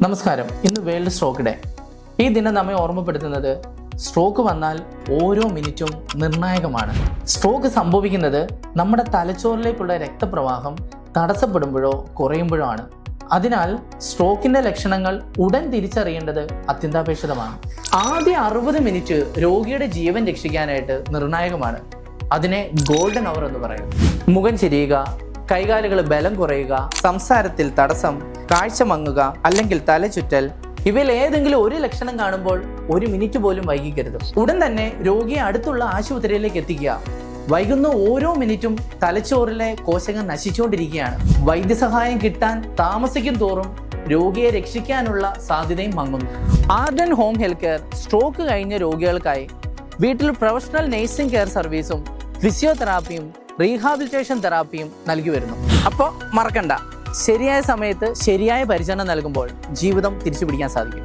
നമസ്കാരം. ഇന്ന് world stroke day. ഈ ദിനം നമ്മെ ഓർമ്മപ്പെടുത്തുന്നത് സ്ട്രോക്ക് വന്നാൽ ഓരോ മിനിറ്റും നിർണായകമാണ്. സ്ട്രോക്ക് സംഭവിക്കുന്നത് നമ്മുടെ തലച്ചോറിലേക്കുള്ള രക്തപ്രവാഹം തടസ്സപ്പെടുമ്പോഴോ കുറയുമ്പോഴോ ആണ്. അതിനാൽ സ്ട്രോക്കിന്റെ ലക്ഷണങ്ങൾ ഉടൻ തിരിച്ചറിയേണ്ടത് അത്യന്താപേക്ഷിതമാണ്. ആദ്യ 60 മിനിറ്റ് രോഗിയുടെ ജീവൻ രക്ഷിക്കാനായിട്ട് നിർണായകമാണ്. അതിനെ ഗോൾഡൻ അവർ എന്ന് പറയും. മുഖം ചെരിയുക, കൈകാലുകൾ ബലം കുറയുക, സംസാരത്തിൽ തടസ്സം, കാഴ്ച മങ്ങുക അല്ലെങ്കിൽ തലചുറ്റൽ, ഇവയിൽ ഏതെങ്കിലും ഒരു ലക്ഷണം കാണുമ്പോൾ 1 മിനിറ്റ് പോലും വൈകിക്കരുത്. ഉടൻ തന്നെ രോഗിയെ അടുത്തുള്ള ആശുപത്രിയിലേക്ക് എത്തിക്കുക. വൈകുന്ന ഓരോ മിനിറ്റും തലച്ചോറിലെ കോശങ്ങൾ നശിച്ചുകൊണ്ടിരിക്കുകയാണ്. വൈദ്യസഹായം കിട്ടാൻ താമസിക്കും തോറും രോഗിയെ രക്ഷിക്കാനുള്ള സാധ്യതയും മങ്ങുന്നു. Arden home health care stroke കഴിഞ്ഞ രോഗികൾക്കായി വീട്ടിൽ പ്രൊഫഷണൽ നേഴ്സിംഗ് കെയർ സർവീസും ഫിസിയോതെറാപ്പിയും റീഹാബിലിറ്റേഷൻ തെറാപ്പിയും നൽകി വരുന്നു. അപ്പോൾ മറക്കണ്ട, ശരിയായ സമയത്ത് ശരിയായ പരിചരണം നൽകുമ്പോൾ ജീവിതം തിരിച്ചു പിടിക്കാൻ സാധിക്കും.